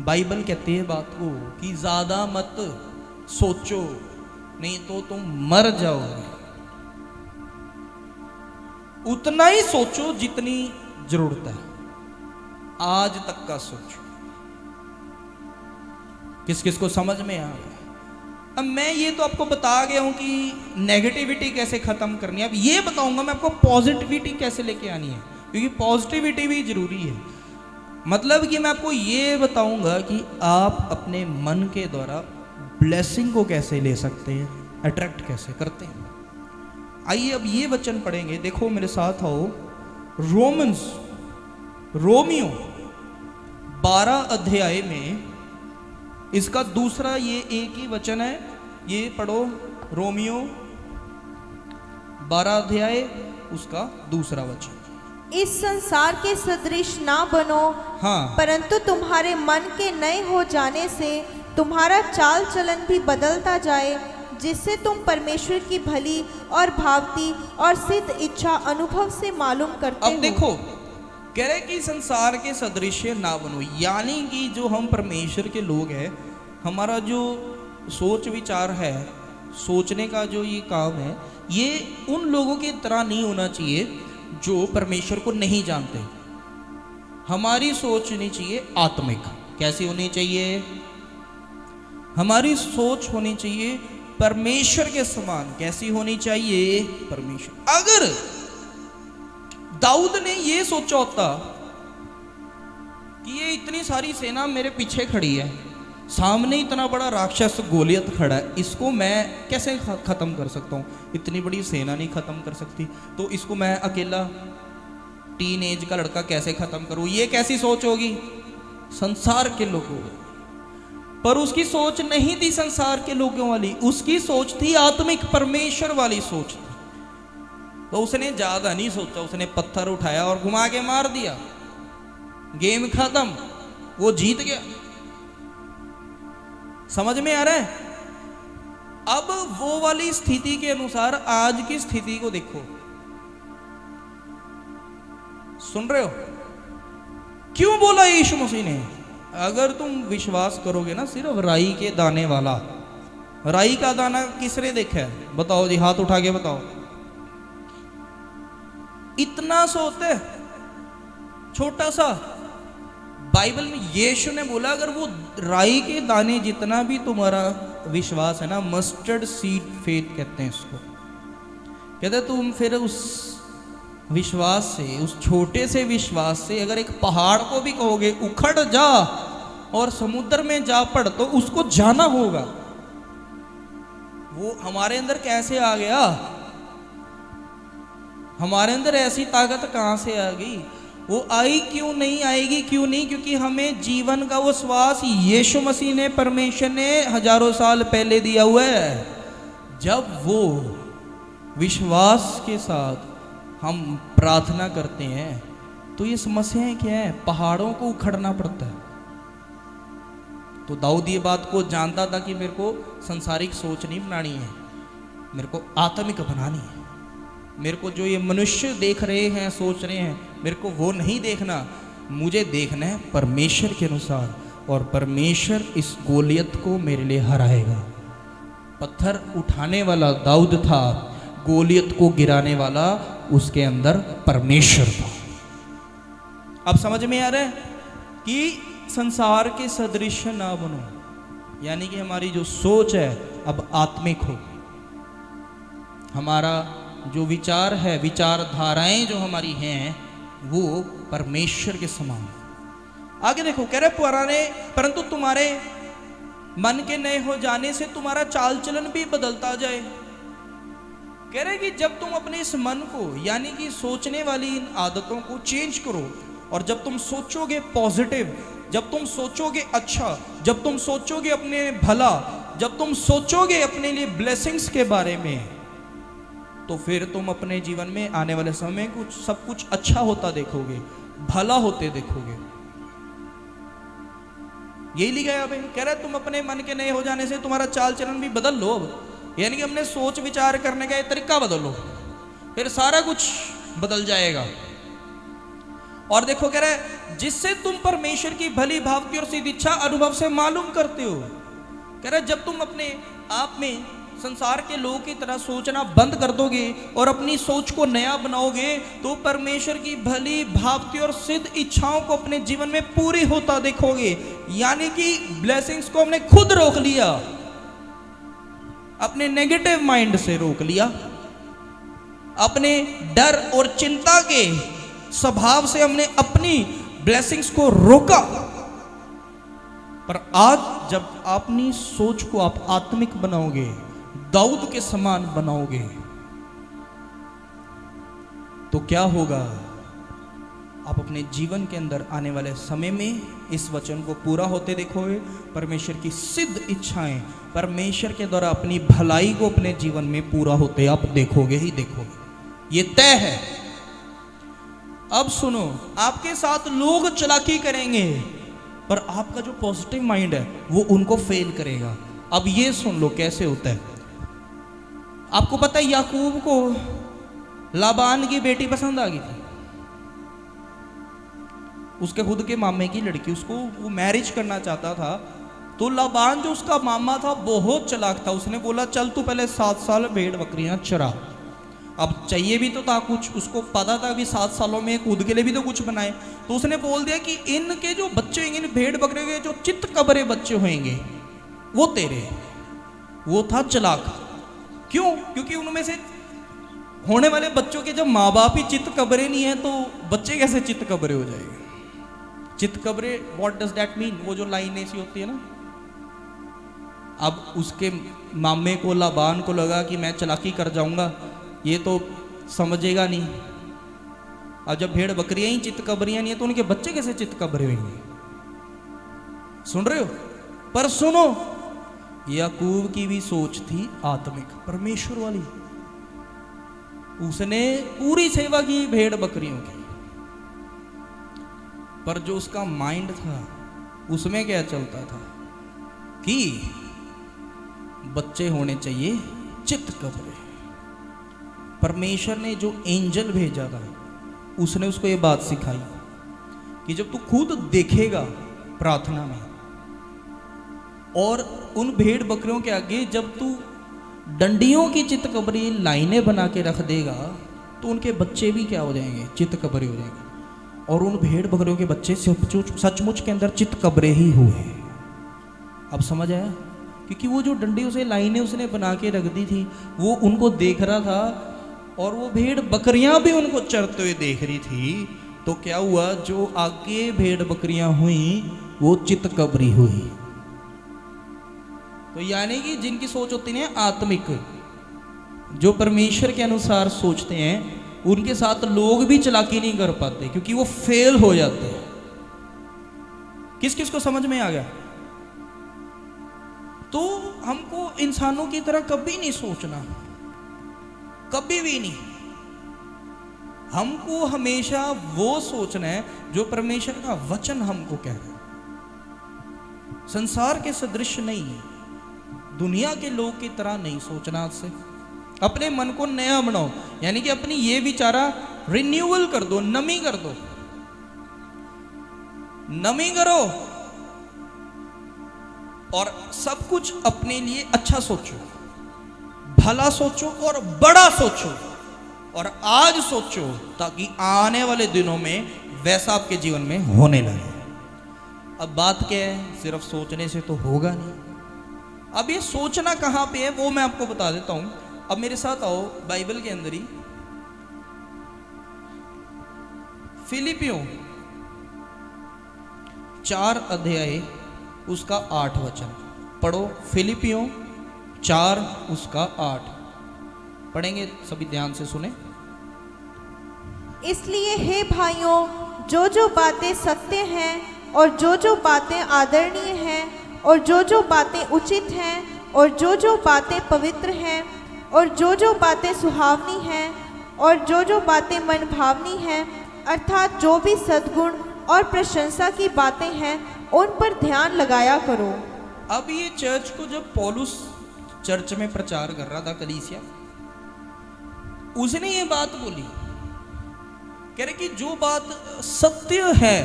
Bible कहती है बात को कि ज्यादा मत सोचो, नहीं तो तुम मर जाओगे। उतना ही सोचो जितनी जरूरत है, आज तक का सोचो। किस किस को समझ में आ गया? अब मैं ये तो आपको बता गया हूं कि नेगेटिविटी कैसे खत्म करनी है। अब ये बताऊंगा मैं आपको पॉजिटिविटी कैसे लेके आनी है, क्योंकि पॉजिटिविटी भी जरूरी है। मतलब कि मैं आपको ये बताऊंगा कि आप अपने मन के द्वारा ब्लेसिंग को कैसे ले सकते हैं, अट्रैक्ट कैसे करते हैं। आइए अब ये वचन पढ़ेंगे, देखो मेरे साथ आओ। रोमियो 12 अध्याय में इसका दूसरा, ये एक ही वचन है, ये पढ़ो। रोमियो 12 अध्याय उसका दूसरा वचन। इस संसार के सदृश ना बनो, हाँ, परंतु तुम्हारे मन के नए हो जाने से तुम्हारा चाल चलन भी बदलता जाए, जिससे तुम परमेश्वर की भली और भावती और सिद्ध इच्छा अनुभव से मालूम करते अब हो। देखो, कह रहे कि संसार के सदृश्य ना बनो, यानी कि जो हम परमेश्वर के लोग हैं, हमारा जो सोच विचार है, सोचने का जो ये काम है, ये उन लोगों की तरह नहीं होना चाहिए जो परमेश्वर को नहीं जानते। हमारी सोच होनी चाहिए आत्मिक। कैसी होनी चाहिए? हमारी सोच होनी चाहिए परमेश्वर के समान। कैसी होनी चाहिए? परमेश्वर। अगर दाऊद ने ये सोचा होता कि ये इतनी सारी सेना मेरे पीछे खड़ी है, सामने इतना बड़ा राक्षस गोलियत खड़ा है, इसको मैं कैसे खत्म कर सकता हूँ? इतनी बड़ी सेना नहीं खत्म कर सकती, तो इसको मैं अकेला टीन एज का लड़का कैसे खत्म करूँ? ये कैसी सोच होगी संसार के लोगों? पर उसकी सोच नहीं थी संसार के लोगों वाली, उसकी सोच थी आत्मिक परमेश्वर वाली सोच थी। तो उसने ज्यादा नहीं सोचा, उसने पत्थर उठाया और घुमा के मार दिया, गेम खत्म, वो जीत गया। समझ में आ रहा है? अब वो वाली स्थिति के अनुसार आज की स्थिति को देखो। सुन रहे हो? क्यों बोला यीशु मसीह ने? अगर तुम विश्वास करोगे ना, सिर्फ राई के दाने वाला, राई का दाना किसने देखा है? बताओ जी, हाथ उठा के बताओ। इतना सा होता है, छोटा सा। बाइबल में यीशु ने बोला अगर वो राई के दाने जितना भी तुम्हारा विश्वास है ना, मस्टर्ड सीड फेथ कहते हैं इसको, कहते तुम फिर उस विश्वास से, उस छोटे से विश्वास से अगर एक पहाड़ को भी कहोगे उखड़ जा और समुद्र में जा पड़, तो उसको जाना होगा। वो हमारे अंदर कैसे आ गया? हमारे अंदर ऐसी ताकत कहां से आ गई? वो आई क्यों नहीं, आएगी क्यों नहीं? क्योंकि हमें जीवन का वो श्वास यीशु मसीह ने, परमेश्वर ने हजारों साल पहले दिया हुआ है। जब वो विश्वास के साथ हम प्रार्थना करते हैं तो ये समस्याएं क्या है? पहाड़ों को उखड़ना पड़ता है। तो दाऊद ये बात को जानता था कि मेरे को संसारिक सोच नहीं बनानी है, मेरे को आत्मिक बनानी है। मेरे को जो ये मनुष्य देख रहे हैं, सोच रहे हैं, मेरे को वो नहीं देखना, मुझे देखना है परमेश्वर के अनुसार। और परमेश्वर इस गोलियत को मेरे लिए हराएगा। पत्थर उठाने वाला दाऊद था, गोलियत को गिराने वाला उसके अंदर परमेश्वर था। अब समझ में आ रहा है कि संसार के सदृश ना बनो, यानी कि हमारी जो सोच है अब आत्मिक हो। हमारा जो विचार है, विचारधाराएं जो हमारी हैं, वो परमेश्वर के समान। आगे देखो, कह रहे पुराने, परंतु तुम्हारे मन के नए हो जाने से तुम्हारा चाल चलन भी बदलता जाए। कह रहे कि जब तुम अपने इस मन को, यानी कि सोचने वाली इन आदतों को चेंज करो, और जब तुम सोचोगे पॉजिटिव, जब तुम सोचोगे अच्छा, जब तुम सोचोगे अपने भला, जब तुम सोचोगे अपने लिए ब्लेसिंग्स के बारे में, तो फिर तुम अपने जीवन में आने वाले समय में कुछ सब कुछ अच्छा होता देखोगे, भला होते देखोगे। यही लिखा है। अभी कह रहा है तुम अपने मन के नए हो जाने से तुम्हारा चाल चलन भी बदल लो। यानी कि हमने सोच विचार करने का तरीका बदलो, फिर सारा कुछ बदल जाएगा। और देखो कह रहा है जिससे तुम परमेश्वर की भली भावती और सिद्ध इच्छा अनुभव से मालूम करते हो। कह रहा है जब तुम अपने आप में संसार के लोगों की तरह सोचना बंद कर दोगे और अपनी सोच को नया बनाओगे, तो परमेश्वर की भली भावती और सिद्ध इच्छाओं को अपने जीवन में पूरी होता देखोगे। यानी कि ब्लेसिंग्स को हमने खुद रोक लिया, अपने नेगेटिव माइंड से रोक लिया, अपने डर और चिंता के स्वभाव से हमने अपनी ब्लेसिंग्स को रोका। पर आज जब अपनी सोच को आप आत्मिक बनाओगे, दाऊद के समान बनाओगे, तो क्या होगा? आप अपने जीवन के अंदर आने वाले समय में इस वचन को पूरा होते देखोगे। परमेश्वर की सिद्ध इच्छाएं परमेश्वर के द्वारा अपनी भलाई को अपने जीवन में पूरा होते आप देखोगे ही देखोगे, ये तय है। अब सुनो, आपके साथ लोग चालाकी करेंगे पर आपका जो पॉजिटिव माइंड है वो उनको फेल करेगा। अब ये सुन लो कैसे होता है। आपको पता है याकूब को लाबान की बेटी पसंद आ गई थी, उसके खुद के मामे की लड़की, उसको वो मैरिज करना चाहता था। तो लाबान जो उसका मामा था बहुत चालाक था, उसने बोला चल तू पहले 7 साल भेड़ बकरियां चरा। अब चाहिए भी तो था कुछ, उसको पता था भी 7 सालों में खुद के लिए भी तो कुछ बनाए। तो उसने बोल दिया कि इनके जो बच्चे होंगे, इन भेड़ बकरे के जो चित्त कबरे बच्चे होंगे वो तेरे। वो था चालाक। क्यों? क्योंकि उनमें से होने वाले बच्चों के जब माँ बाप ही चित्त कबरे नहीं है तो बच्चे कैसे चित्त कबरे हो जाएंगे? चित्त कबरे, व्हाट डज दैट मीन? वो जो लाइन ऐसी होती है ना। अब उसके मामे को लाबान को लगा कि मैं चालाकी कर जाऊंगा, ये तो समझेगा नहीं। अब जब भेड़ बकरियां ही चित्त कबरियां नहीं है तो उनके बच्चे कैसे चित्त कबरे होंगे? सुन रहे हो? पर सुनो, याकूब की भी सोच थी आत्मिक, परमेश्वर वाली। उसने पूरी सेवा की भेड़ बकरियों की, पर जो उसका माइंड था उसमें क्या चलता था कि बच्चे होने चाहिए चित्त कबरे। परमेश्वर ने जो एंजल भेजा था उसने उसको ये बात सिखाई कि जब तू खुद देखेगा प्रार्थना में और उन भेड़ बकरियों के आगे जब तू डंडियों की चित्त कबरी लाइनें बना के रख देगा तो उनके बच्चे भी क्या हो जाएंगे? चित्त कबरे हो जाएंगे। और उन भेड़ बकरियों के बच्चे सचमुच के अंदर चित्त कबरे ही हुए। अब समझ आया? क्योंकि वो जो डंडियों से लाइनें उसने बना के रख दी थी वो उनको देख रहा था और वो भेड़ बकरियां भी उनको चरते हुए देख रही थी। तो क्या हुआ? जो आगे भेड़ बकरियां हुई वो चित्त कबरी हुई। तो यानी कि जिनकी सोच होती है आत्मिक, जो परमेश्वर के अनुसार सोचते हैं, उनके साथ लोग भी चालाकी नहीं कर पाते क्योंकि वो फेल हो जाते हैं। किस किस को समझ में आ गया? तो हमको इंसानों की तरह कभी नहीं सोचना, कभी भी नहीं। हमको हमेशा वो सोचना है जो परमेश्वर का वचन हमको कह रहा है। संसार के सदृश नहीं, दुनिया के लोग की तरह नहीं सोचना। आज से अपने मन को नया बनाओ, यानी कि अपनी ये विचारा रिन्यूअल कर दो, नमी कर दो, नमी करो और सब कुछ अपने लिए अच्छा सोचो, भला सोचो और बड़ा सोचो और आज सोचो ताकि आने वाले दिनों में वैसा आपके जीवन में होने लगे। अब बात क्या है? सिर्फ सोचने से तो होगा नहीं। अब ये सोचना कहां पे है वो मैं आपको बता देता हूं। अब मेरे साथ आओ बाइबल के अंदर ही फिलिपियों 4 अध्याय उसका 8 वचन पढ़ो। फिलिपियों 4 उसका 8 पढ़ेंगे, सभी ध्यान से सुने। इसलिए हे भाइयों, जो बातें सत्य हैं और जो बातें आदरणीय हैं और जो बातें उचित हैं और जो बातें पवित्र हैं और जो बातें सुहावनी हैं और जो बातें मनभावनी हैं, अर्थात जो भी सद्गुण और प्रशंसा की बातें हैं उन पर ध्यान लगाया करो। अब ये चर्च को जब पौलुस चर्च में प्रचार कर रहा था, कलीसिया, उसने ये बात बोली, कह रहे कि जो बात सत्य है,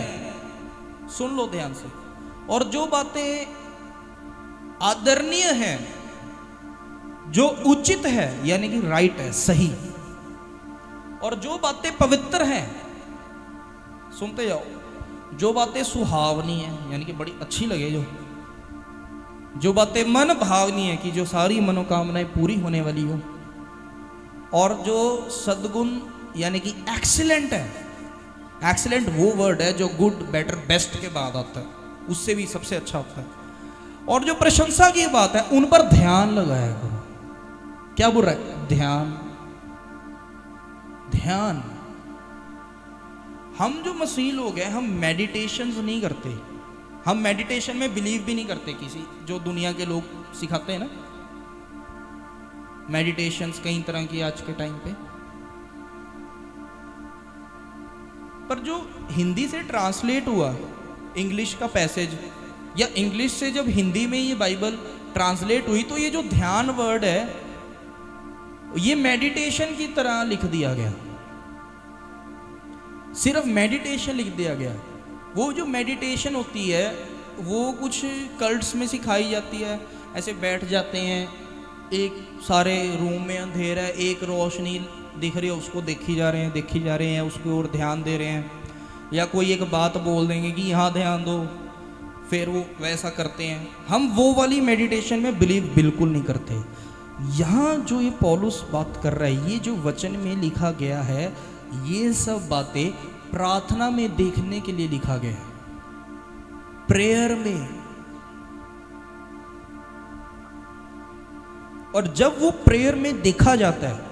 सुन लो ध्यान से, और जो बातें आदरणीय है, जो उचित है यानी कि राइट है, सही, और जो बातें पवित्र हैं, सुनते जाओ, जो बातें सुहावनी है यानी कि बड़ी अच्छी लगे, जो बातें मन भावनी है कि जो सारी मनोकामनाएं पूरी होने वाली हो, और जो सद्गुण यानी कि एक्सीलेंट है। एक्सीलेंट वो वर्ड है जो गुड, बेटर, बेस्ट के बाद आता है, उससे भी सबसे अच्छा होता है। और जो प्रशंसा की बात है उन पर ध्यान लगाया करो। क्या बोल रहा है? ध्यान, ध्यान। हम जो मसीह लोग हैं, हम मेडिटेशंस नहीं करते, हम मेडिटेशन में बिलीव भी नहीं करते। किसी जो दुनिया के लोग सिखाते हैं ना मेडिटेशंस कई तरह की आज के टाइम पे, पर जो हिंदी से ट्रांसलेट हुआ इंग्लिश का पैसेज, या इंग्लिश से जब हिंदी में ये बाइबल ट्रांसलेट हुई, तो ये जो ध्यान वर्ड है ये मेडिटेशन की तरह लिख दिया गया, सिर्फ मेडिटेशन लिख दिया गया। वो जो मेडिटेशन होती है वो कुछ कल्ट्स में सिखाई जाती है, ऐसे बैठ जाते हैं, एक सारे रूम में अंधेरा है, एक रोशनी दिख रही है, उसको देखी जा रहे हैं, उसकी ओर ध्यान दे रहे हैं, या कोई एक बात बोल देंगे कि यहाँ ध्यान दो, फिर वो वैसा करते हैं। हम वो वाली मेडिटेशन में बिलीव बिल्कुल नहीं करते। यहाँ जो ये पौलुस बात कर रहा है, ये जो वचन में लिखा गया है, ये सब बातें प्रार्थना में देखने के लिए लिखा गया है, प्रेयर में। और जब वो प्रेयर में देखा जाता है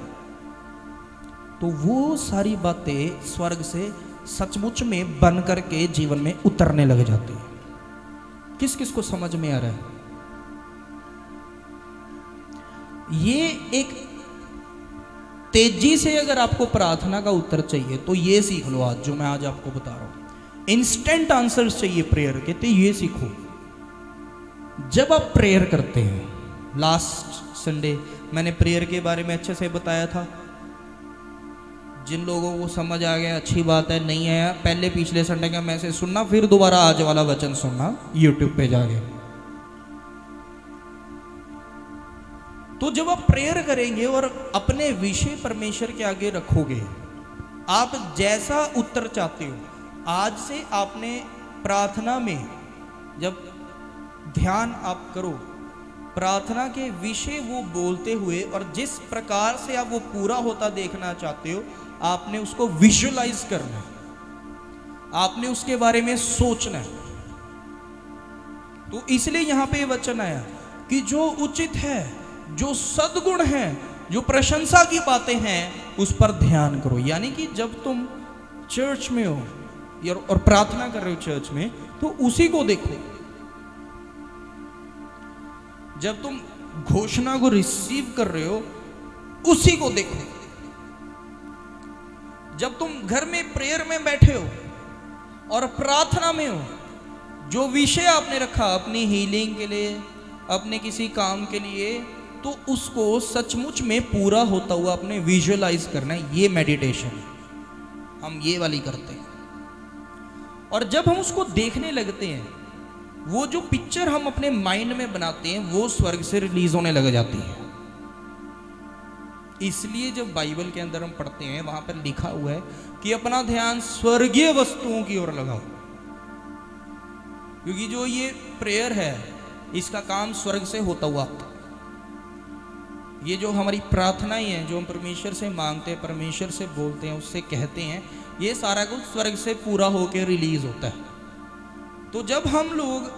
तो वो सारी बातें स्वर्ग से सचमुच में बन करके जीवन में उतरने लग जाती है। किस किस को समझ में आ रहा है? ये एक तेजी से अगर आपको प्रार्थना का उत्तर चाहिए तो ये सीख लो आज, जो मैं आज आपको बता रहा हूं। इंस्टेंट आंसर्स चाहिए प्रेयर के, तो ये सीखो। जब आप प्रेयर करते हैं, लास्ट संडे मैंने प्रेयर के बारे में अच्छे से बताया था। जिन लोगों को समझ आ गया अच्छी बात है, नहीं आया पहले पिछले संडे का मैसेज सुनना, फिर दोबारा आज वाला वचन सुनना यूट्यूब पे जाके। तो जब आप प्रेयर करेंगे और अपने विषय परमेश्वर के आगे रखोगे, आप जैसा उत्तर चाहते हो, आज से आपने प्रार्थना में जब ध्यान आप करो, प्रार्थना के विषय वो बोलते हुए और जिस प्रकार से आप वो पूरा होता देखना चाहते हो, आपने उसको विजुअलाइज करना है, आपने उसके बारे में सोचना है। तो इसलिए यहां पे वचन आया कि जो उचित है, जो सद्गुण है, जो प्रशंसा की बातें हैं, उस पर ध्यान करो। यानी कि जब तुम चर्च में हो और प्रार्थना कर रहे हो चर्च में, तो उसी को देखो। जब तुम घोषणा को रिसीव कर रहे हो, उसी को देखो। जब तुम घर में प्रेयर में बैठे हो और प्रार्थना में हो, जो विषय आपने रखा अपनी हीलिंग के लिए, अपने किसी काम के लिए, तो उसको सचमुच में पूरा होता हुआ अपने विजुअलाइज करना है। ये मेडिटेशन हम ये वाली करते हैं। और जब हम उसको देखने लगते हैं, वो जो पिक्चर हम अपने माइंड में बनाते हैं, वो स्वर्ग से रिलीज होने लग जाती है। इसलिए जब बाइबल के अंदर हम पढ़ते हैं, वहां पर लिखा हुआ है कि अपना ध्यान स्वर्गीय वस्तुओं की ओर लगाओ, क्योंकि जो ये प्रेयर है, इसका काम स्वर्ग से होता हुआ। ये जो हमारी प्रार्थनाएं हैं, जो हम परमेश्वर से मांगते हैं, परमेश्वर से बोलते हैं, उससे कहते हैं, ये सारा कुछ स्वर्ग से पूरा होकर रिलीज होता है। तो जब हम लोग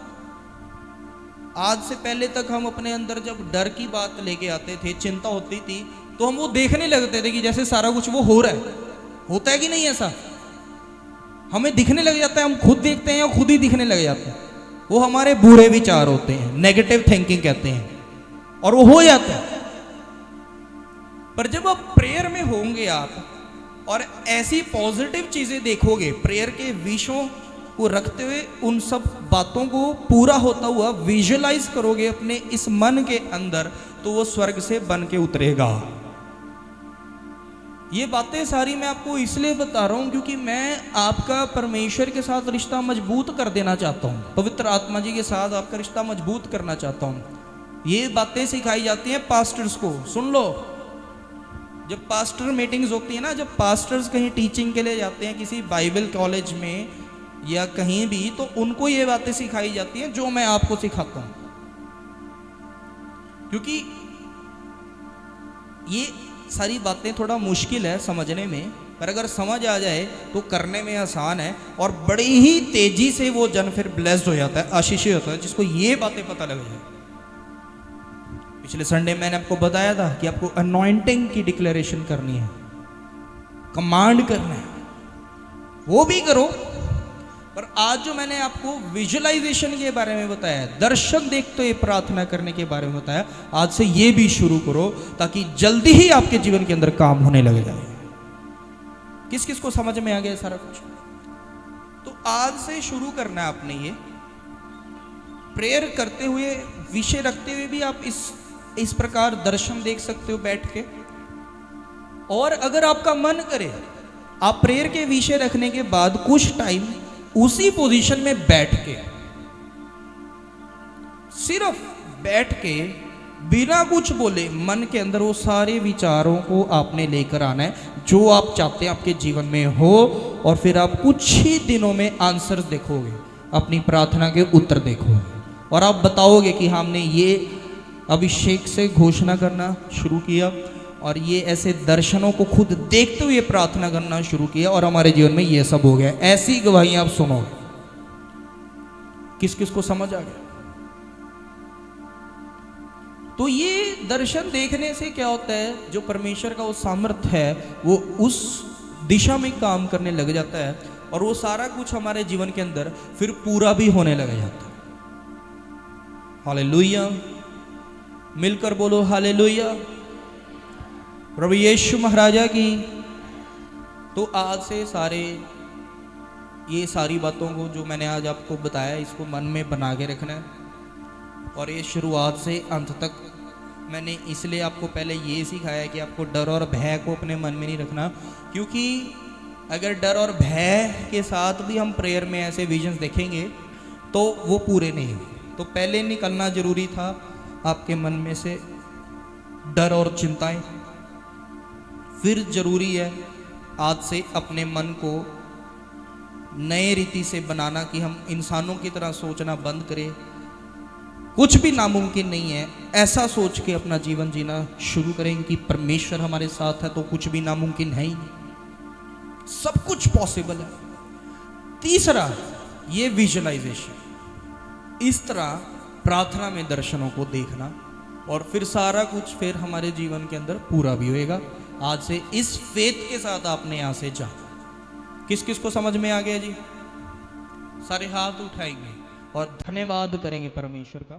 आज से पहले तक हम अपने अंदर जब डर की बात लेके आते थे, चिंता होती थी, तो हम वो देखने लगते थे कि जैसे सारा कुछ वो हो रहा है। होता है कि नहीं ऐसा? हमें दिखने लग जाता है, हम खुद देखते हैं या खुद ही दिखने लग जाते हैं। वो हमारे बुरे विचार होते हैं, नेगेटिव थिंकिंग कहते हैं, और वो हो जाता है। पर जब आप प्रेयर में होंगे आप और ऐसी पॉजिटिव चीजें देखोगे, प्रेयर के विषयों को रखते हुए उन सब बातों को पूरा होता हुआ विजुअलाइज करोगे अपने इस मन के अंदर, तो वो स्वर्ग से बन के उतरेगा। ये बातें सारी मैं आपको इसलिए बता रहा हूं क्योंकि मैं आपका परमेश्वर के साथ रिश्ता मजबूत कर देना चाहता हूं, पवित्र आत्मा जी के साथ आपका रिश्ता मजबूत करना चाहता हूं। ये बातें सिखाई जाती हैं पास्टर्स को। सुन लो, जब पास्टर मीटिंग्स होती है ना, जब पास्टर्स कहीं टीचिंग के लिए जाते हैं किसी बाइबल कॉलेज में या कहीं भी, तो उनको ये बातें सिखाई जाती हैं जो मैं आपको सिखाता हूं। क्योंकि ये सारी बातें थोड़ा मुश्किल है समझने में, पर अगर समझ आ जाए तो करने में आसान है, और बड़ी ही तेजी से वो जन फिर ब्लेस्ड हो जाता है, आशीषित होता है, जिसको ये बातें पता लग जाए। पिछले संडे मैंने आपको बताया था कि आपको अनॉइंटिंग की डिक्लेरेशन करनी है, कमांड करना है, वो भी करो। पर आज जो मैंने आपको विजुअलाइजेशन के बारे में बताया, दर्शन देखते हुए प्रार्थना करने के बारे में बताया, आज से ये भी शुरू करो ताकि जल्दी ही आपके जीवन के अंदर काम होने लग जाए। किस किस को समझ में आ गया सारा कुछ? तो आज से शुरू करना है आपने ये प्रेयर करते हुए, विषय रखते हुए भी आप इस प्रकार दर्शन देख सकते हो बैठ के। और अगर आपका मन करे, आप प्रेयर के विषय रखने के बाद कुछ टाइम उसी पोजीशन में बैठ के, सिर्फ बैठ के बिना कुछ बोले मन के अंदर वो सारे विचारों को आपने लेकर आना है जो आप चाहते हैं आपके जीवन में हो। और फिर आप कुछ ही दिनों में आंसर देखोगे, अपनी प्रार्थना के उत्तर देखोगे और आप बताओगे कि हमने ये अभिषेक से घोषणा करना शुरू किया और ये ऐसे दर्शनों को खुद देखते हुए प्रार्थना करना शुरू किया और हमारे जीवन में ये सब हो गया। ऐसी गवाही आप सुनोगे। किस किस को समझ आ गया? तो ये दर्शन देखने से क्या होता है, जो परमेश्वर का वो सामर्थ्य है वो उस दिशा में काम करने लग जाता है और वो सारा कुछ हमारे जीवन के अंदर फिर पूरा भी होने लग जाता है। हालेलुया, मिलकर बोलो हालेलुया। प्रभु यीशु महाराजा की। तो आज से ये सारी बातों को जो मैंने आज आपको बताया, इसको मन में बना के रखना है। और ये शुरुआत से अंत तक मैंने इसलिए आपको पहले ये सिखाया कि आपको डर और भय को अपने मन में नहीं रखना, क्योंकि अगर डर और भय के साथ भी हम प्रेयर में ऐसे विजन्स देखेंगे तो वो पूरे नहीं होंगे। तो पहले निकलना जरूरी था आपके मन में से डर और चिंताएं। फिर जरूरी है आज से अपने मन को नए रीति से बनाना कि हम इंसानों की तरह सोचना बंद करें। कुछ भी नामुमकिन नहीं है, ऐसा सोच के अपना जीवन जीना शुरू करें कि परमेश्वर हमारे साथ है तो कुछ भी नामुमकिन है ही नहीं, सब कुछ पॉसिबल है। तीसरा, ये विजुअलाइजेशन, इस तरह प्रार्थना में दर्शनों को देखना और फिर सारा कुछ फिर हमारे जीवन के अंदर पूरा भी होएगा। आज से इस फेथ के साथ आपने यहां से जाना। किस किस को समझ में आ गया जी? सारे हाथ उठाएंगे और धन्यवाद करेंगे परमेश्वर का।